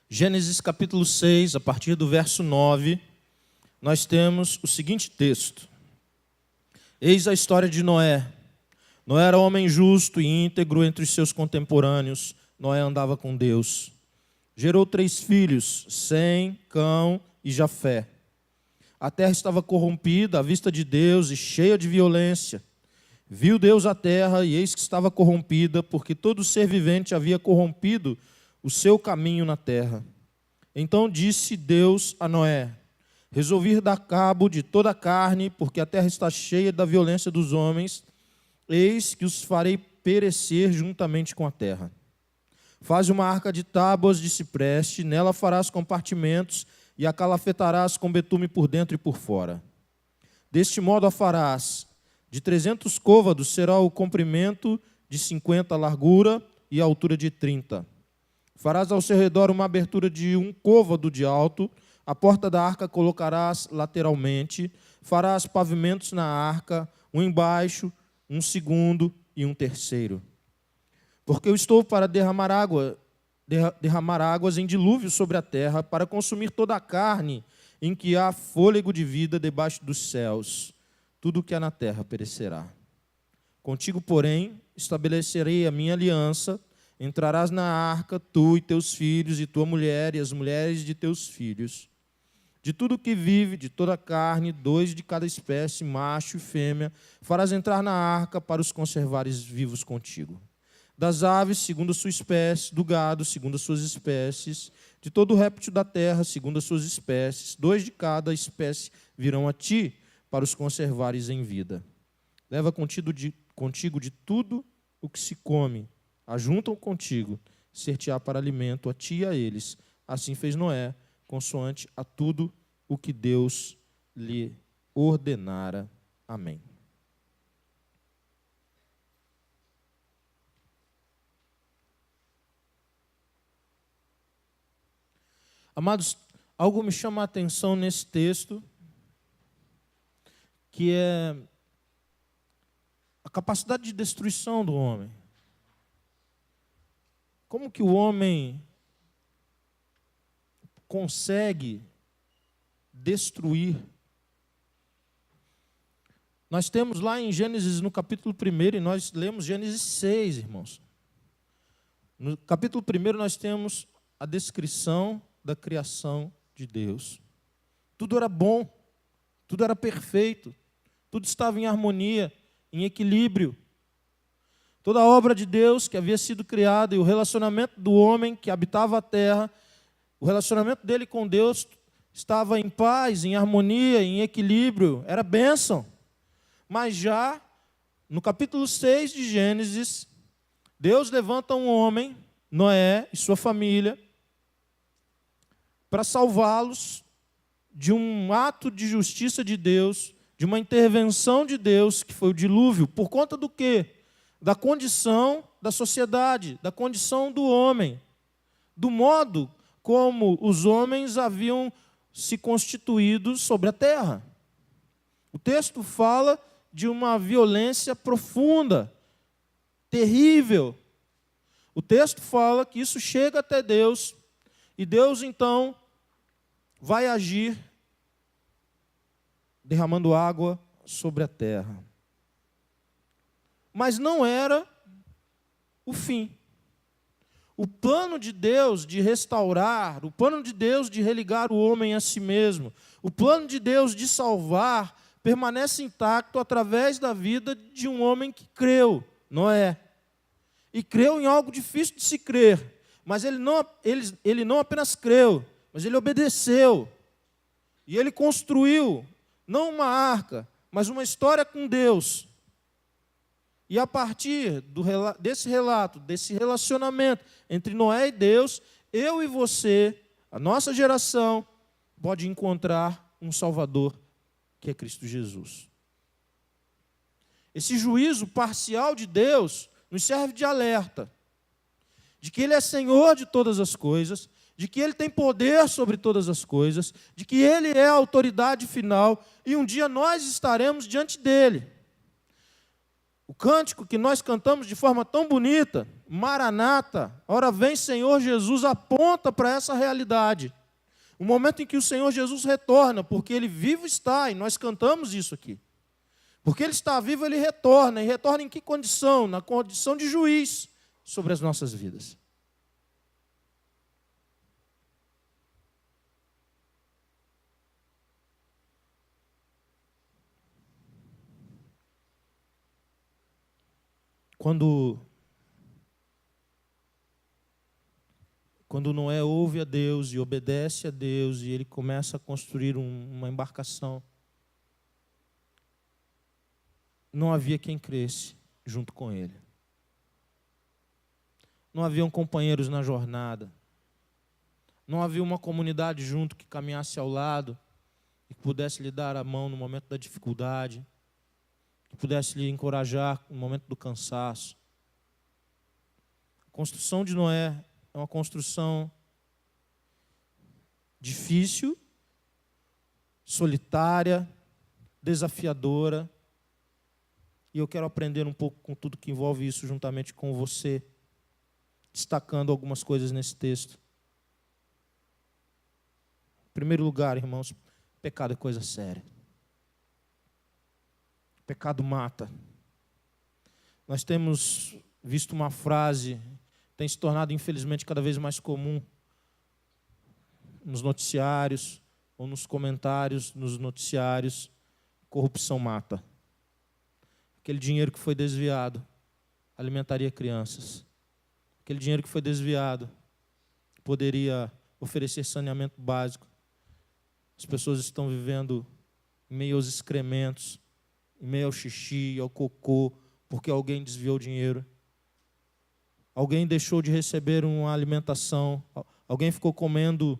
Gênesis capítulo 6, a partir do verso 9, nós temos o seguinte texto. Eis a história de Noé. Noé era homem justo e íntegro entre os seus contemporâneos. Noé andava com Deus. Gerou 3 filhos, Sem, Cão e Jafé. A terra estava corrompida à vista de Deus e cheia de violência. Viu Deus a terra e eis que estava corrompida, porque todo ser vivente havia corrompido o seu caminho na terra. Então disse Deus a Noé: resolvi dar cabo de toda a carne, porque a terra está cheia da violência dos homens, eis que os farei perecer juntamente com a terra. Faz uma arca de tábuas de cipreste, nela farás compartimentos e a calafetarás com betume por dentro e por fora. Deste modo a farás. De 300 côvados será o comprimento, de 50 a largura e a altura de 30. Farás ao seu redor uma abertura de 1 côvado de alto, a porta da arca colocarás lateralmente, farás pavimentos na arca, um embaixo, um segundo e um terceiro. Porque eu estou para derramar águas em dilúvio sobre a terra, para consumir toda a carne em que há fôlego de vida debaixo dos céus. Tudo que há na terra perecerá. Contigo, porém, estabelecerei a minha aliança. Entrarás na arca, tu e teus filhos, e tua mulher, e as mulheres de teus filhos. De tudo que vive, de toda a carne, 2 de cada espécie, macho e fêmea, farás entrar na arca para os conservares vivos contigo. Das aves, segundo a sua espécie, do gado, segundo as suas espécies, de todo o réptil da terra, segundo as suas espécies, 2 de cada espécie virão a ti, para os conservares em vida. Leva contigo de tudo o que se come, ajuntam contigo, ser-te-á para alimento a ti e a eles. Assim fez Noé, consoante a tudo o que Deus lhe ordenara. Amém. Amados, algo me chama a atenção nesse texto, que é a capacidade de destruição do homem. Como que o homem consegue destruir? Nós temos lá em Gênesis, no capítulo 1, e nós lemos Gênesis 6, irmãos. No capítulo 1 nós temos a descrição da criação de Deus. Tudo era bom, tudo era perfeito, tudo estava em harmonia, em equilíbrio. Toda a obra de Deus que havia sido criada e o relacionamento do homem que habitava a terra, o relacionamento dele com Deus estava em paz, em harmonia, em equilíbrio, era bênção. Mas já no capítulo 6 de Gênesis, Deus levanta um homem, Noé e sua família, para salvá-los de um ato de justiça de Deus, de uma intervenção de Deus, que foi o dilúvio. Por conta do quê? Da condição da sociedade, da condição do homem, do modo como os homens haviam se constituído sobre a terra. O texto fala de uma violência profunda, terrível. O texto fala que isso chega até Deus, e Deus então vai agir derramando água sobre a terra. Mas não era o fim. O plano de Deus de restaurar, o plano de Deus de religar o homem a si mesmo, o plano de Deus de salvar, permanece intacto através da vida de um homem que creu, Noé. E creu em algo difícil de se crer, mas ele não apenas creu, mas ele obedeceu. E ele construiu, não uma arca, mas uma história com Deus. E a partir desse relato, desse relacionamento entre Noé e Deus, eu e você, a nossa geração, pode encontrar um Salvador, que é Cristo Jesus. Esse juízo parcial de Deus nos serve de alerta, de que Ele é Senhor de todas as coisas, de que Ele tem poder sobre todas as coisas, de que Ele é a autoridade final, e um dia nós estaremos diante dEle. O cântico que nós cantamos de forma tão bonita, Maranata, ora vem Senhor Jesus, aponta para essa realidade. O momento em que o Senhor Jesus retorna, porque Ele vivo está, e nós cantamos isso aqui. Porque Ele está vivo, Ele retorna. E retorna em que condição? Na condição de juiz sobre as nossas vidas. Quando Noé ouve a Deus e obedece a Deus e ele começa a construir uma embarcação, não havia quem cresce junto com ele. Não haviam companheiros na jornada. Não havia uma comunidade junto que caminhasse ao lado e que pudesse lhe dar a mão no momento da dificuldade, que pudesse lhe encorajar no momento do cansaço. A construção de Noé é uma construção difícil, solitária, desafiadora. E eu quero aprender um pouco com tudo que envolve isso juntamente com você, destacando algumas coisas nesse texto. Em primeiro lugar, irmãos, pecado é coisa séria. Pecado mata. Nós temos visto uma frase, tem se tornado infelizmente cada vez mais comum nos noticiários ou nos comentários nos noticiários: corrupção mata. Aquele dinheiro que foi desviado alimentaria crianças. Aquele dinheiro que foi desviado poderia oferecer saneamento básico. As pessoas estão vivendo em meio aos excrementos, em meio ao xixi, ao cocô, porque alguém desviou o dinheiro. Alguém deixou de receber uma alimentação. Alguém ficou comendo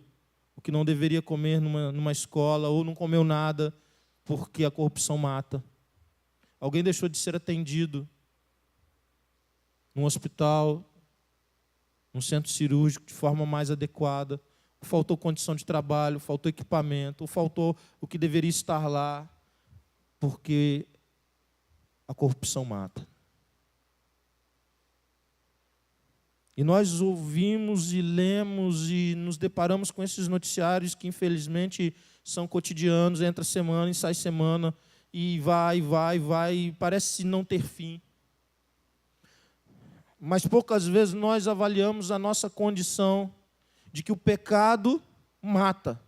o que não deveria comer numa escola, ou não comeu nada, porque a corrupção mata. Alguém deixou de ser atendido num hospital, num centro cirúrgico, de forma mais adequada. Faltou condição de trabalho, faltou equipamento, ou faltou o que deveria estar lá, porque a corrupção mata. E nós ouvimos e lemos e nos deparamos com esses noticiários que, infelizmente, são cotidianos, entra semana e sai semana, e vai, e parece não ter fim. Mas poucas vezes nós avaliamos a nossa condição de que o pecado mata.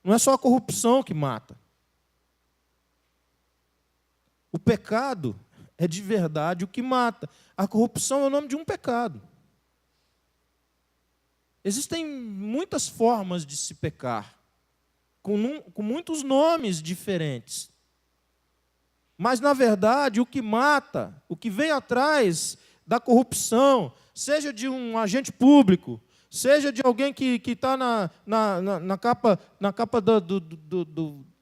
Não é só a corrupção que mata. O pecado é de verdade o que mata. A corrupção é o nome de um pecado. Existem muitas formas de se pecar, com muitos nomes diferentes. Mas, na verdade, o que mata, o que vem atrás da corrupção, seja de um agente público, seja de alguém que está na capa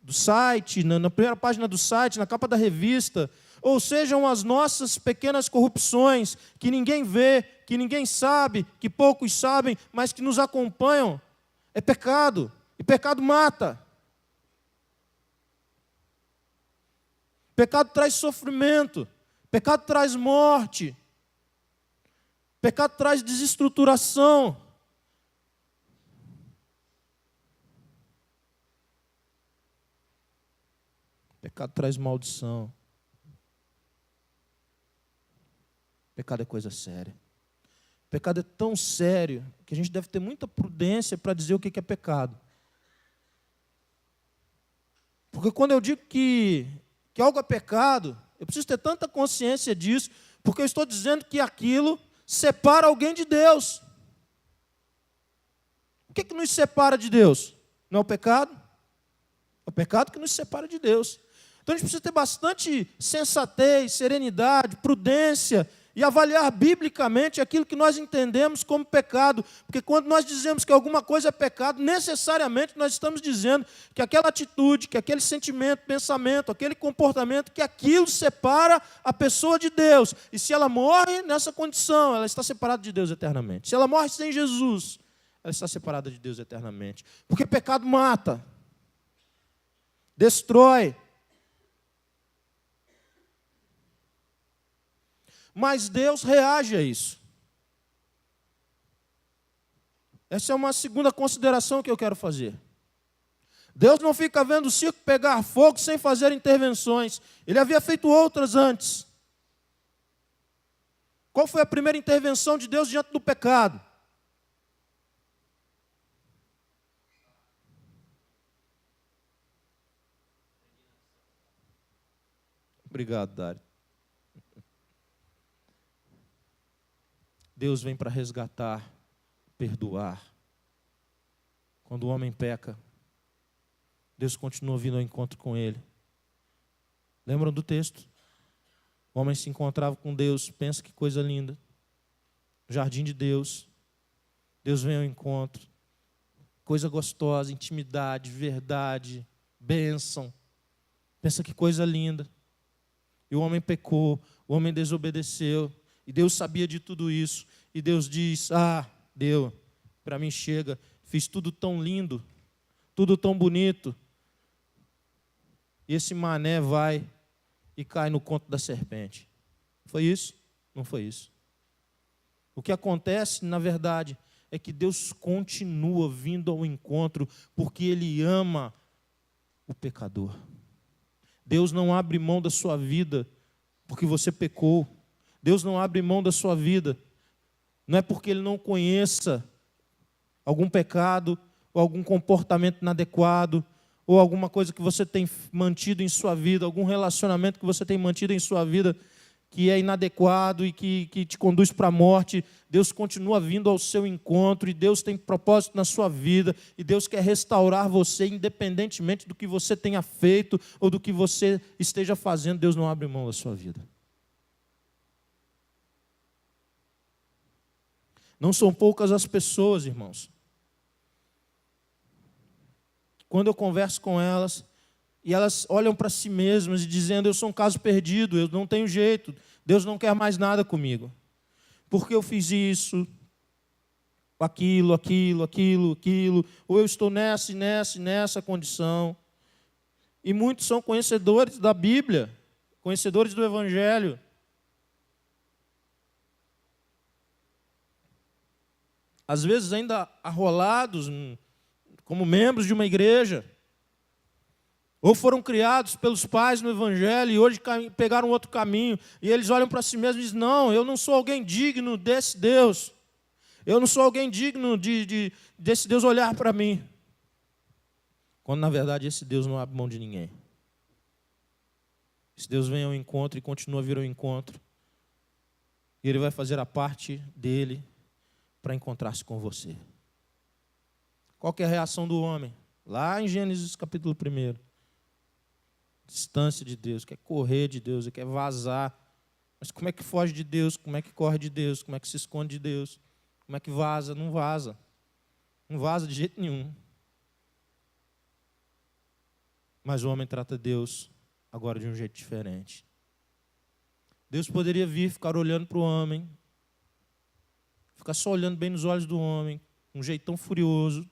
do site, na primeira página do site, na capa da revista, ou sejam as nossas pequenas corrupções, que ninguém vê, que ninguém sabe, que poucos sabem, mas que nos acompanham, é pecado. E pecado mata. Pecado traz sofrimento. Pecado traz morte. Pecado traz desestruturação. Pecado traz maldição. Pecado é coisa séria. Pecado é tão sério que a gente deve ter muita prudência para dizer o que é pecado. Porque quando eu digo que algo é pecado, eu preciso ter tanta consciência disso, porque eu estou dizendo que aquilo separa alguém de Deus. O que nos separa de Deus? Não é o pecado? É o pecado que nos separa de Deus. Então a gente precisa ter bastante sensatez, serenidade, prudência e avaliar biblicamente aquilo que nós entendemos como pecado. Porque quando nós dizemos que alguma coisa é pecado, necessariamente nós estamos dizendo que aquela atitude, que aquele sentimento, pensamento, aquele comportamento, que aquilo separa a pessoa de Deus. E se ela morre nessa condição, ela está separada de Deus eternamente. Se ela morre sem Jesus, ela está separada de Deus eternamente. Porque pecado mata, destrói. Mas Deus reage a isso. Essa é uma segunda consideração que eu quero fazer. Deus não fica vendo o circo pegar fogo sem fazer intervenções. Ele havia feito outras antes. Qual foi a primeira intervenção de Deus diante do pecado? Obrigado, Dário. Deus vem para resgatar, perdoar. Quando o homem peca, Deus continua vindo ao encontro com ele. Lembram do texto? O homem se encontrava com Deus, pensa que coisa linda. Jardim de Deus. Deus vem ao encontro. Coisa gostosa, intimidade, verdade, bênção. Pensa que coisa linda. E o homem pecou, o homem desobedeceu. E Deus sabia de tudo isso. E Deus diz, deu, para mim chega. Fiz tudo tão lindo, tudo tão bonito. E esse mané vai e cai no conto da serpente. Foi isso? Não foi isso. O que acontece, na verdade, é que Deus continua vindo ao encontro porque Ele ama o pecador. Deus não abre mão da sua vida porque você pecou. Deus não abre mão da sua vida. Não é porque Ele não conheça algum pecado ou algum comportamento inadequado ou alguma coisa que você tem mantido em sua vida, algum relacionamento que você tem mantido em sua vida que é inadequado e que te conduz para a morte. Deus continua vindo ao seu encontro e Deus tem propósito na sua vida e Deus quer restaurar você independentemente do que você tenha feito ou do que você esteja fazendo. Deus não abre mão da sua vida. Não são poucas as pessoas, irmãos. Quando eu converso com elas, e elas olham para si mesmas e dizendo, eu sou um caso perdido, eu não tenho jeito, Deus não quer mais nada comigo. Porque eu fiz isso, aquilo, ou eu estou nessa condição. E muitos são conhecedores da Bíblia, conhecedores do Evangelho. Às vezes ainda arrolados como membros de uma igreja, ou foram criados pelos pais no Evangelho e hoje pegaram outro caminho, e eles olham para si mesmos e dizem, não, eu não sou alguém digno desse Deus, eu não sou alguém digno desse Deus olhar para mim. Quando na verdade esse Deus não abre mão de ninguém. Esse Deus vem ao encontro e continua a vir ao encontro, e Ele vai fazer a parte dele para encontrar-se com você. Qual que é a reação do homem? Lá em Gênesis capítulo 1. Distância de Deus, quer correr de Deus, quer vazar. Mas como é que foge de Deus? Como é que corre de Deus? Como é que se esconde de Deus? Como é que vaza? Não vaza. Não vaza de jeito nenhum. Mas o homem trata Deus agora de um jeito diferente. Deus poderia vir, ficar olhando para o homem, ficar só olhando bem nos olhos do homem, um jeitão furioso,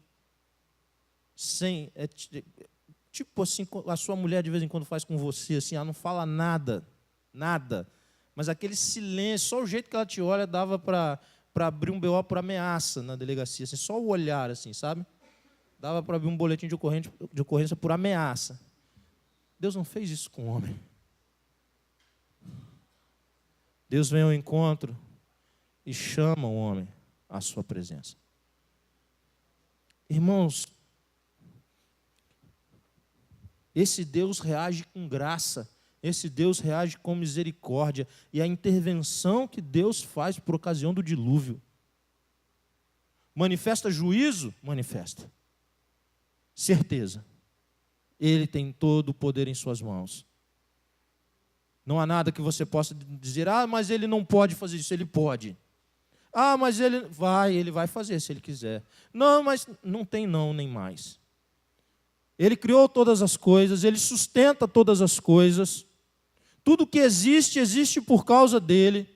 tipo assim, a sua mulher de vez em quando faz com você, assim, ela não fala nada, mas aquele silêncio, só o jeito que ela te olha dava para abrir um BO por ameaça na delegacia, assim, só o olhar, assim, sabe? Dava para abrir um boletim de ocorrência por ameaça. Deus não fez isso com o homem. Deus vem ao encontro e chama o homem à sua presença. Irmãos, esse Deus reage com graça, esse Deus reage com misericórdia, e a intervenção que Deus faz por ocasião do dilúvio. Manifesta juízo? Manifesta. Certeza. Ele tem todo o poder em suas mãos. Não há nada que você possa dizer, mas ele não pode fazer isso, ele pode. Mas ele vai fazer se ele quiser. Não, mas não tem não, nem mais. Ele criou todas as coisas, Ele sustenta todas as coisas. Tudo que existe, existe por causa dEle.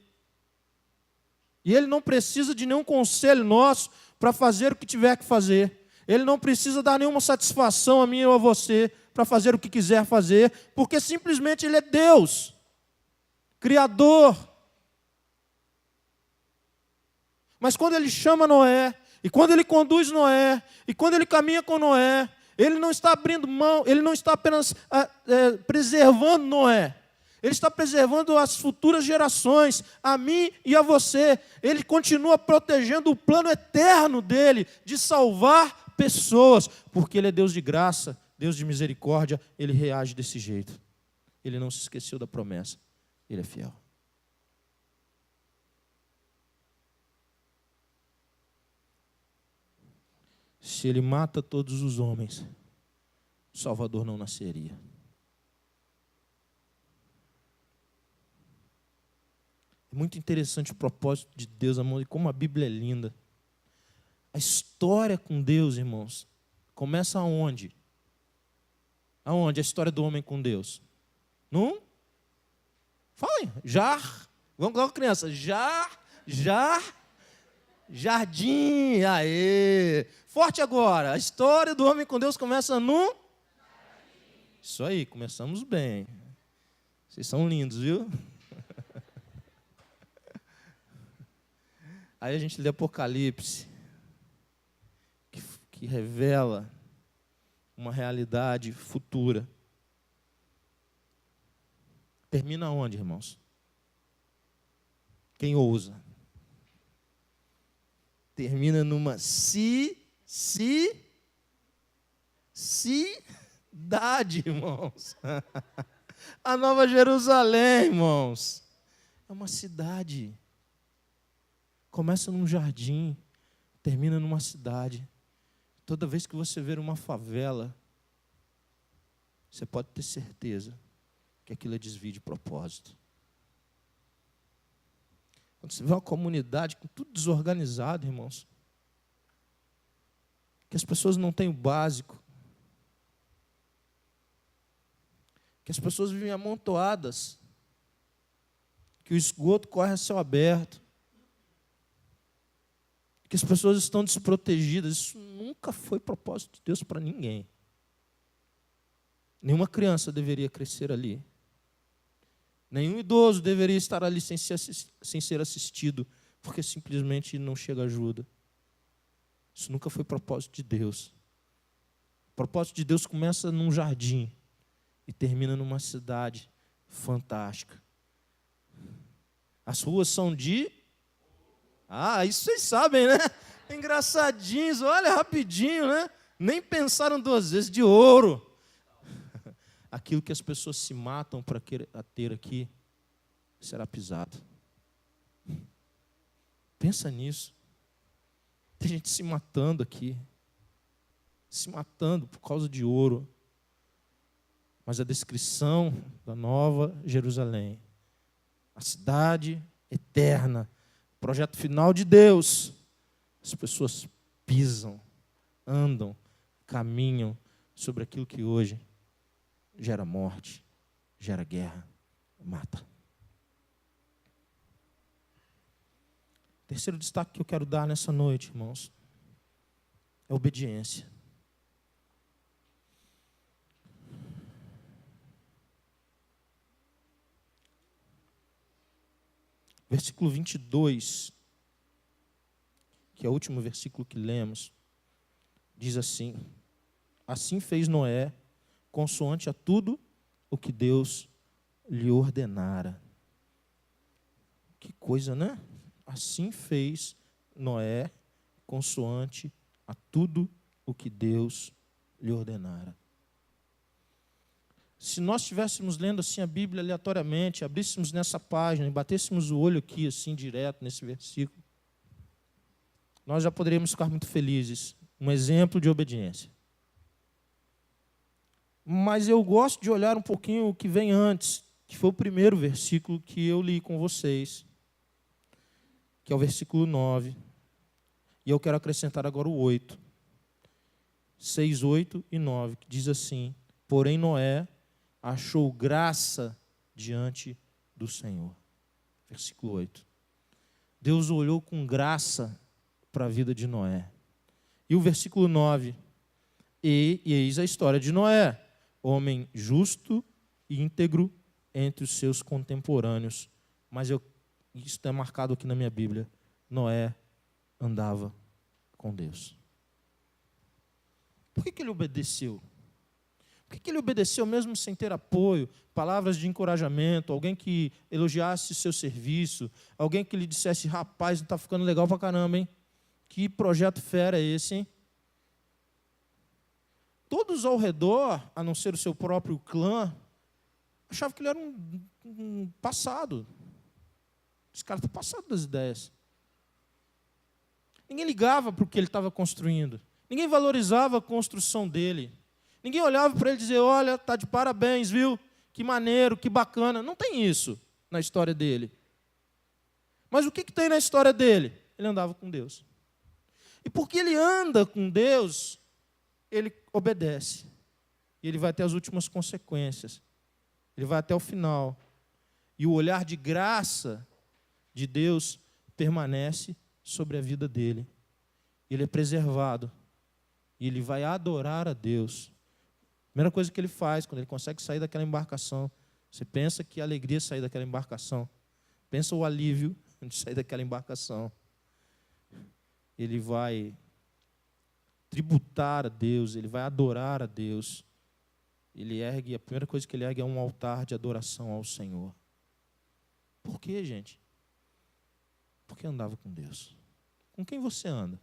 E Ele não precisa de nenhum conselho nosso para fazer o que tiver que fazer. Ele não precisa dar nenhuma satisfação a mim ou a você para fazer o que quiser fazer, porque simplesmente Ele é Deus, Criador. Mas quando ele chama Noé, e quando ele conduz Noé, e quando ele caminha com Noé, ele não está abrindo mão, ele não está apenas preservando Noé. Ele está preservando as futuras gerações, a mim e a você. Ele continua protegendo o plano eterno dele, de salvar pessoas, porque ele é Deus de graça, Deus de misericórdia, ele reage desse jeito. Ele não se esqueceu da promessa, ele é fiel. Se ele mata todos os homens, o Salvador não nasceria. É muito interessante o propósito de Deus, amor, e como a Bíblia é linda. A história com Deus, irmãos, começa aonde? Aonde a história do homem com Deus? Falem, vamos lá, criança, jardim, aê. Forte agora, a história do homem com Deus começa no... Isso aí, começamos bem. Vocês são lindos, viu? Aí a gente lê Apocalipse, que revela uma realidade futura. Termina onde, irmãos? Quem ousa? Termina numa cidade, irmãos. A Nova Jerusalém, irmãos. É uma cidade. Começa num jardim, termina numa cidade. Toda vez que você ver uma favela, você pode ter certeza que aquilo é desvio de propósito. Quando você vê uma comunidade com tudo desorganizado, irmãos, que as pessoas não têm o básico, que as pessoas vivem amontoadas, que o esgoto corre a céu aberto, que as pessoas estão desprotegidas. Isso nunca foi propósito de Deus para ninguém. Nenhuma criança deveria crescer ali. Nenhum idoso deveria estar ali sem ser assistido, porque simplesmente não chega ajuda. Isso nunca foi propósito de Deus. O propósito de Deus começa num jardim e termina numa cidade fantástica. As ruas são de... isso vocês sabem, né? Engraçadinhos, olha, rapidinho, né? Nem pensaram duas vezes, de ouro. Aquilo que as pessoas se matam para ter aqui, será pisado. Pensa nisso. Tem gente se matando aqui. Se matando por causa de ouro. Mas a descrição da Nova Jerusalém, a cidade eterna, projeto final de Deus, as pessoas pisam, andam, caminham sobre aquilo que hoje gera morte, gera guerra, mata. Terceiro destaque que eu quero dar nessa noite, irmãos, é obediência. Versículo 22, que é o último versículo que lemos, diz assim: assim fez Noé, consoante a tudo o que Deus lhe ordenara. Que coisa, né? Assim fez Noé, consoante a tudo o que Deus lhe ordenara. Se nós estivéssemos lendo assim a Bíblia aleatoriamente, abríssemos nessa página e batêssemos o olho aqui assim direto nesse versículo, nós já poderíamos ficar muito felizes. Um exemplo de obediência. Mas eu gosto de olhar um pouquinho o que vem antes, que foi o primeiro versículo que eu li com vocês, que é o versículo 9. E eu quero acrescentar agora o 8. 6, 8 e 9, que diz assim: porém Noé achou graça diante do Senhor. Versículo 8. Deus olhou com graça para a vida de Noé. E o versículo 9. E eis a história de Noé, homem justo e íntegro entre os seus contemporâneos. Mas isso é marcado aqui na minha Bíblia. Noé andava com Deus. Por que ele obedeceu? Por que ele obedeceu mesmo sem ter apoio, palavras de encorajamento, alguém que elogiasse seu serviço, alguém que lhe dissesse, rapaz, está ficando legal pra caramba, hein? Que projeto fera é esse, hein? Todos ao redor, a não ser o seu próprio clã, achavam que ele era um passado. Esse cara está passado das ideias. Ninguém ligava para o que ele estava construindo. Ninguém valorizava a construção dele. Ninguém olhava para ele e dizia, olha, está de parabéns, viu? Que maneiro, que bacana. Não tem isso na história dele. Mas o que tem na história dele? Ele andava com Deus. E porque ele anda com Deus, ele obedece. E ele vai até as últimas consequências. Ele vai até o final. E o olhar de graça de Deus permanece sobre a vida dele. Ele é preservado. E ele vai adorar a Deus. Primeira coisa que ele faz, quando ele consegue sair daquela embarcação, você pensa que a alegria é sair daquela embarcação. Pensa o alívio de sair daquela embarcação. Ele vai tributar a Deus, ele vai adorar a Deus. A primeira coisa que ele ergue é um altar de adoração ao Senhor. Por quê, gente? Porque andava com Deus. Com quem você anda?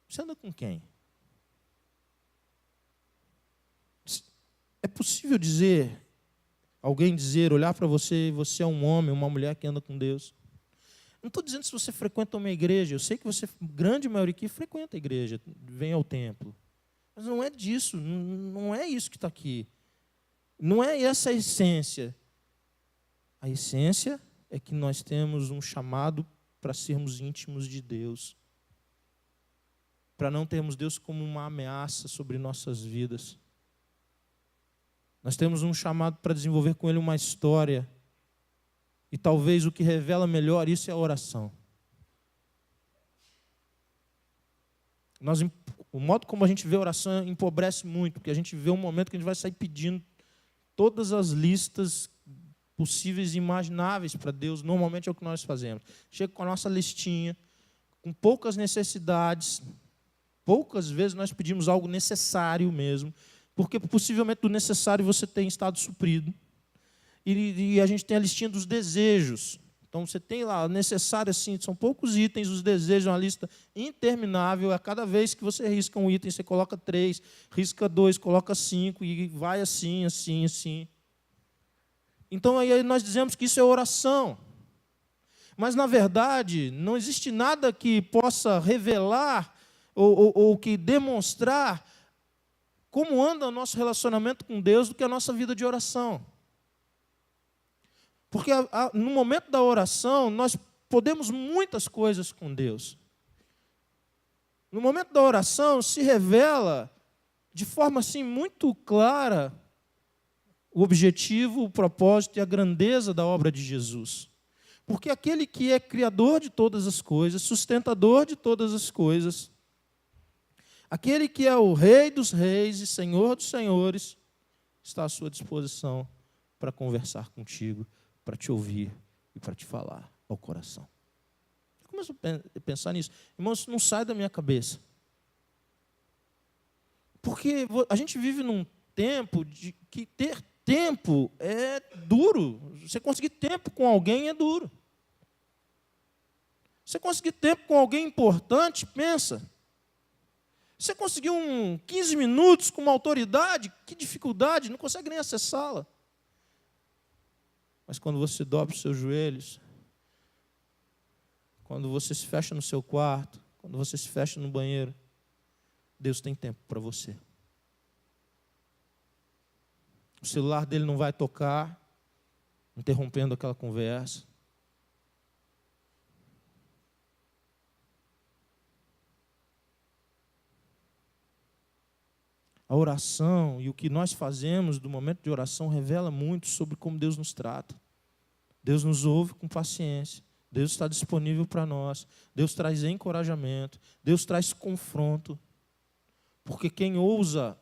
Você anda com quem? É possível alguém dizer, olhar para você, você é um homem, uma mulher que anda com Deus. Não estou dizendo se você frequenta uma igreja, eu sei que você, grande maioria aqui, frequenta a igreja, vem ao templo. Mas não é disso, não é isso que está aqui. Não é essa a essência. A essência é que nós temos um chamado para sermos íntimos de Deus. Para não termos Deus como uma ameaça sobre nossas vidas. Nós temos um chamado para desenvolver com Ele uma história. E talvez o que revela melhor isso é a oração. O modo como a gente vê a oração empobrece muito, porque a gente vê um momento que a gente vai sair pedindo todas as listas possíveis e imagináveis para Deus. Normalmente é o que nós fazemos. Chega com a nossa listinha, com poucas necessidades. Poucas vezes nós pedimos algo necessário mesmo, porque possivelmente do necessário você tem estado suprido. E a gente tem a listinha dos desejos. Então você tem lá, necessário assim, são poucos itens, os desejos, uma lista interminável. A cada vez que você risca um item, você coloca 3, risca 2, coloca 5, e vai assim, assim, assim. Então aí nós dizemos que isso é oração. Mas, na verdade, não existe nada que possa revelar ou que demonstrar como anda o nosso relacionamento com Deus do que a nossa vida de oração. Porque no momento da oração, nós podemos muitas coisas com Deus. No momento da oração, se revela de forma assim muito clara o objetivo, o propósito e a grandeza da obra de Jesus. Porque aquele que é criador de todas as coisas, sustentador de todas as coisas, aquele que é o Rei dos reis e Senhor dos senhores, está à sua disposição para conversar contigo, para te ouvir e para te falar ao coração. Eu começo a pensar nisso. Irmãos, isso não sai da minha cabeça. Porque a gente vive num tempo de que ter tempo é duro. Você conseguir tempo com alguém é duro. Você conseguir tempo com alguém importante, pensa. Você conseguiu 15 minutos com uma autoridade, que dificuldade, não consegue nem acessá-la. Mas quando você dobra os seus joelhos, quando você se fecha no seu quarto, quando você se fecha no banheiro, Deus tem tempo para você. O celular dele não vai tocar, interrompendo aquela conversa. A oração e o que nós fazemos do momento de oração revela muito sobre como Deus nos trata. Deus nos ouve com paciência. Deus está disponível para nós. Deus traz encorajamento. Deus traz confronto. Porque quem ousa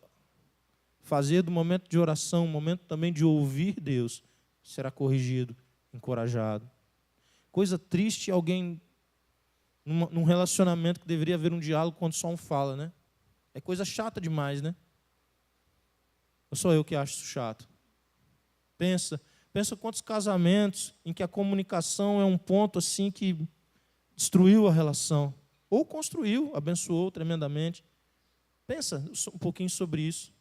fazer do momento de oração um momento também de ouvir Deus, será corrigido, encorajado. Coisa triste alguém, num relacionamento que deveria haver um diálogo quando só um fala, né? É coisa chata demais, né? Ou sou eu que acho isso chato? Pensa quantos casamentos em que a comunicação é um ponto assim que destruiu a relação. Ou construiu, abençoou tremendamente. Pensa um pouquinho sobre isso.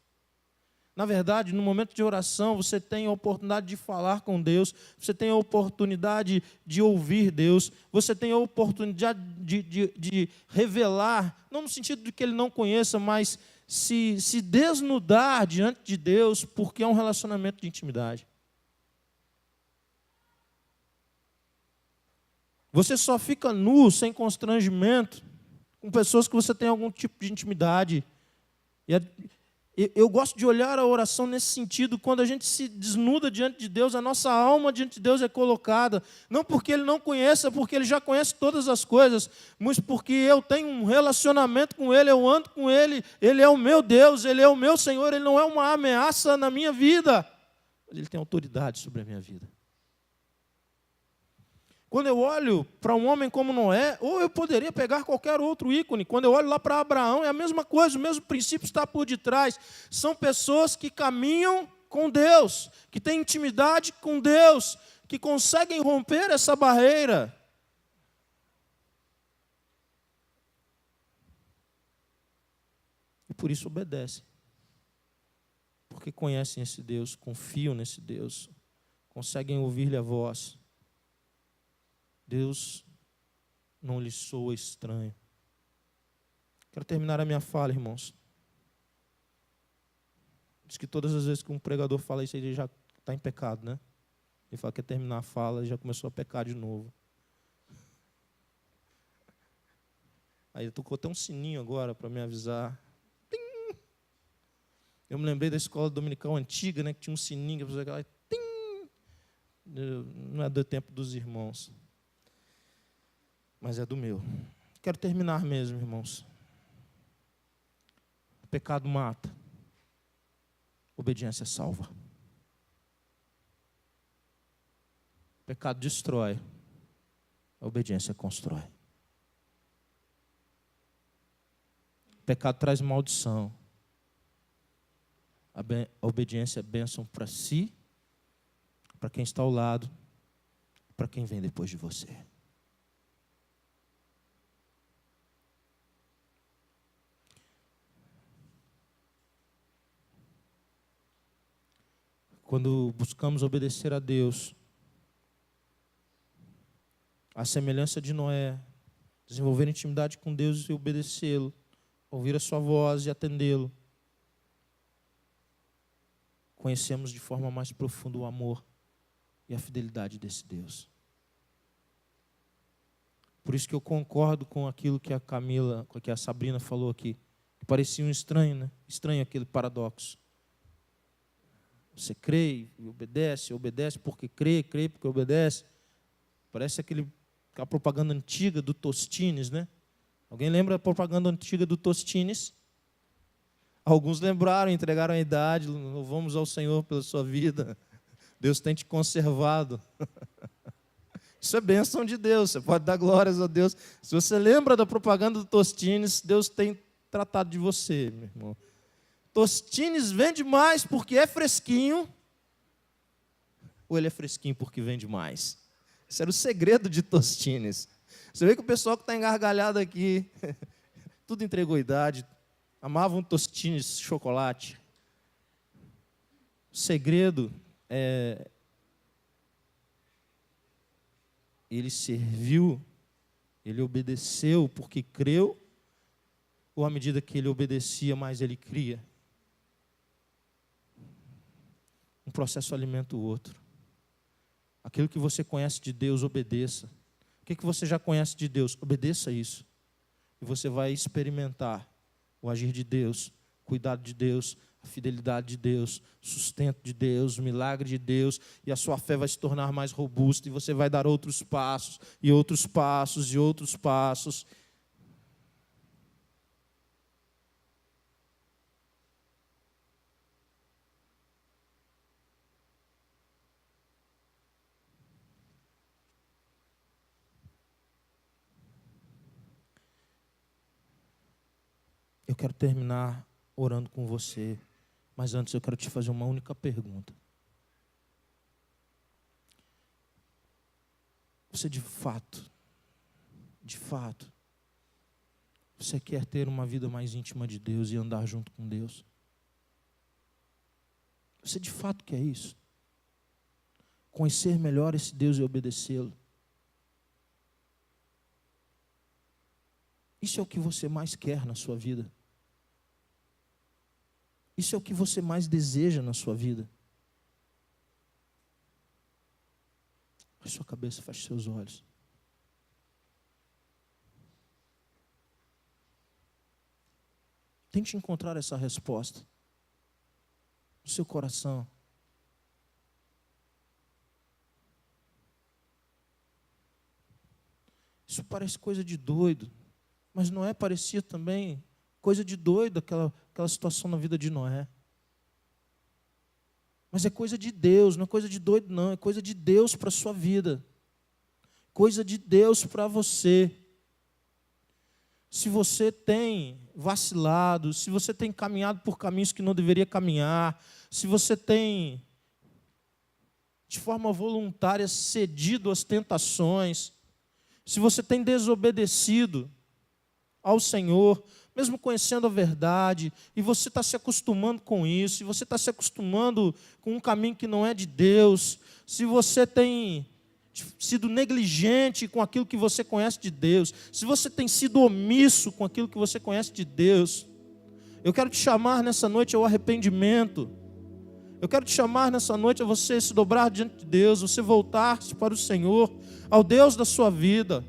Na verdade, no momento de oração, você tem a oportunidade de falar com Deus, você tem a oportunidade de ouvir Deus, você tem a oportunidade de revelar, não no sentido de que Ele não conheça, mas se desnudar diante de Deus, porque é um relacionamento de intimidade. Você só fica nu, sem constrangimento, com pessoas que você tem algum tipo de intimidade. Eu gosto de olhar a oração nesse sentido, quando a gente se desnuda diante de Deus, a nossa alma diante de Deus é colocada, não porque Ele não conheça, porque Ele já conhece todas as coisas, mas porque eu tenho um relacionamento com Ele, eu ando com Ele, Ele é o meu Deus, Ele é o meu Senhor, Ele não é uma ameaça na minha vida, mas Ele tem autoridade sobre a minha vida. Quando eu olho para um homem como Noé, ou eu poderia pegar qualquer outro ícone. Quando eu olho lá para Abraão, é a mesma coisa, o mesmo princípio está por detrás. São pessoas que caminham com Deus, que têm intimidade com Deus, que conseguem romper essa barreira. E por isso obedecem. Porque conhecem esse Deus, confiam nesse Deus, conseguem ouvir-lhe a voz. Deus não lhe soa estranho. Quero terminar a minha fala, irmãos. Diz que todas as vezes que um pregador fala isso, ele já está em pecado, né? Ele fala que quer terminar a fala e já começou a pecar de novo. Aí ele tocou até um sininho agora para me avisar. Tim! Eu me lembrei da escola dominical antiga, né? Que tinha um sininho que fazia aquela... Tim! Não é do tempo dos irmãos, mas é do meu. Quero terminar mesmo, irmãos. O pecado mata. Obediência salva. O pecado destrói. A obediência constrói. O pecado traz maldição. A obediência é bênção para si, para quem está ao lado, para quem vem depois de você. Quando buscamos obedecer a Deus, a semelhança de Noé, desenvolver intimidade com Deus e obedecê-lo, ouvir a sua voz e atendê-lo, conhecemos de forma mais profunda o amor e a fidelidade desse Deus. Por isso que eu concordo com aquilo que a Sabrina falou aqui, que parecia um estranho, né? Estranho aquele paradoxo. Você crê e obedece porque crê porque obedece. Parece aquela propaganda antiga do Tostines, né? Alguém lembra a propaganda antiga do Tostines? Alguns lembraram, entregaram a idade, louvamos ao Senhor pela sua vida. Deus tem te conservado. Isso é bênção de Deus, você pode dar glórias a Deus. Se você lembra da propaganda do Tostines, Deus tem tratado de você, meu irmão. Tostines vende mais porque é fresquinho, ou ele é fresquinho porque vende mais? Esse era o segredo de Tostines. Você vê que o pessoal que está engargalhado aqui, tudo entregou idade, amava um Tostines de chocolate. O segredo é... Ele serviu, ele obedeceu porque creu, ou à medida que ele obedecia, mais ele cria? Um processo alimenta o outro. Aquilo que você conhece de Deus, obedeça. O que você já conhece de Deus? Obedeça isso. E você vai experimentar o agir de Deus, o cuidado de Deus, a fidelidade de Deus, o sustento de Deus, o milagre de Deus, e a sua fé vai se tornar mais robusta, e você vai dar outros passos, e outros passos, e outros passos. Eu quero terminar orando com você, mas antes eu quero te fazer uma única pergunta. Você de fato, você quer ter uma vida mais íntima de Deus e andar junto com Deus? Você de fato quer isso? Conhecer melhor esse Deus e obedecê-lo? Isso é o que você mais quer na sua vida? Isso é o que você mais deseja na sua vida? Feche sua cabeça, feche seus olhos. Tente encontrar essa resposta no seu coração. Isso parece coisa de doido, mas não é? Parecia também coisa de doido aquela situação na vida de Noé. Mas é coisa de Deus, não é coisa de doido não, é coisa de Deus para a sua vida. Coisa de Deus para você. Se você tem vacilado, se você tem caminhado por caminhos que não deveria caminhar, se você tem, de forma voluntária, cedido às tentações, se você tem desobedecido ao Senhor, mesmo conhecendo a verdade, e você está se acostumando com isso, e você está se acostumando com um caminho que não é de Deus, se você tem sido negligente com aquilo que você conhece de Deus, se você tem sido omisso com aquilo que você conhece de Deus, eu quero te chamar nessa noite ao arrependimento. Eu quero te chamar nessa noite a você se dobrar diante de Deus, você voltar-se para o Senhor, ao Deus da sua vida.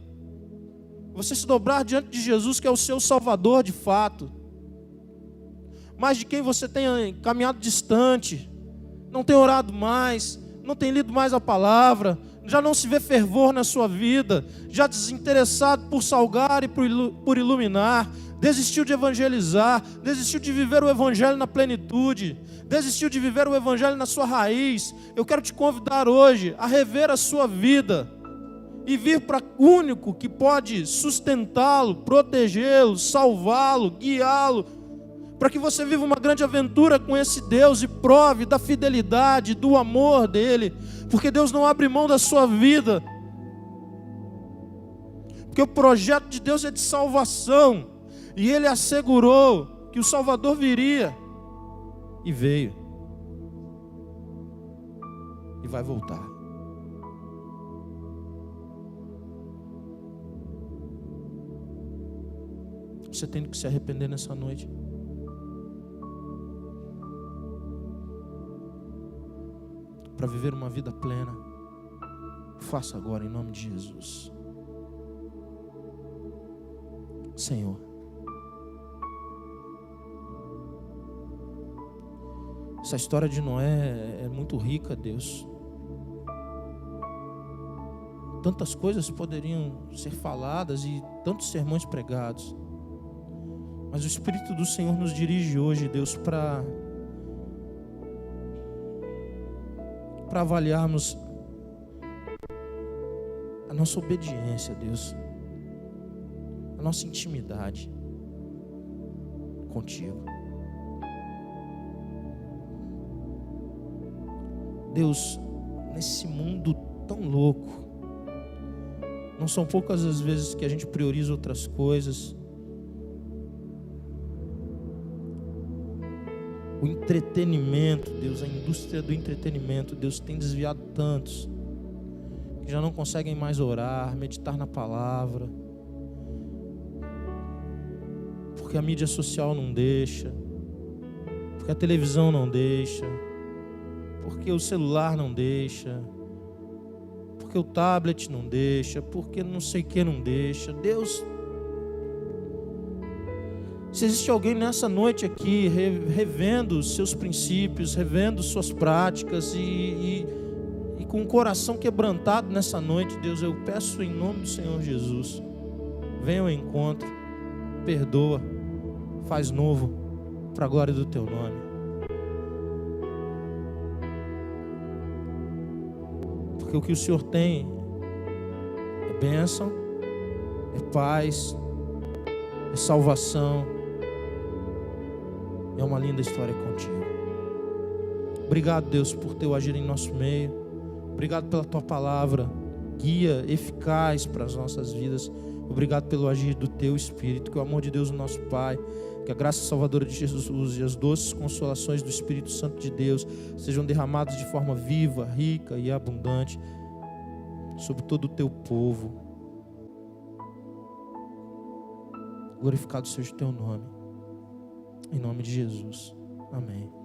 Você se dobrar diante de Jesus, que é o seu Salvador de fato. Mas de quem você tem caminhado distante, não tem orado mais, não tem lido mais a palavra, já não se vê fervor na sua vida, já desinteressado por salgar e por iluminar, desistiu de evangelizar, desistiu de viver o evangelho na plenitude, desistiu de viver o evangelho na sua raiz. Eu quero te convidar hoje a rever a sua vida e vir para o único que pode sustentá-lo, protegê-lo, salvá-lo, guiá-lo, para que você viva uma grande aventura com esse Deus e prove da fidelidade, do amor dele, porque Deus não abre mão da sua vida, porque o projeto de Deus é de salvação, e ele assegurou que o Salvador viria, e veio, e vai voltar. Você tem que se arrepender nessa noite. Para viver uma vida plena. Faça agora em nome de Jesus. Senhor, essa história de Noé é muito rica, Deus. Tantas coisas poderiam ser faladas e tantos sermões pregados. Mas o Espírito do Senhor nos dirige hoje, Deus, para avaliarmos a nossa obediência, Deus, a nossa intimidade contigo. Deus, nesse mundo tão louco, não são poucas as vezes que a gente prioriza outras coisas. O entretenimento, Deus, a indústria do entretenimento, Deus, tem desviado tantos que já não conseguem mais orar, meditar na palavra, porque a mídia social não deixa, porque a televisão não deixa, porque o celular não deixa, porque o tablet não deixa, porque não sei o que não deixa. Deus, se existe alguém nessa noite aqui revendo os seus princípios, revendo suas práticas e com o coração quebrantado nessa noite, Deus, eu peço em nome do Senhor Jesus, venha ao encontro, perdoa, faz novo, para a glória do teu nome. Porque o que o Senhor tem é bênção, é paz, é salvação, É uma linda história contigo. Obrigado, Deus, por teu agir em nosso meio. Obrigado pela tua palavra, guia eficaz para as nossas vidas. Obrigado pelo agir do teu Espírito. Que o amor de Deus, o nosso Pai, que a graça salvadora de Jesus e as doces consolações do Espírito Santo de Deus sejam derramadas de forma viva, rica e abundante sobre todo o teu povo. Glorificado seja o teu nome. Em nome de Jesus. Amém.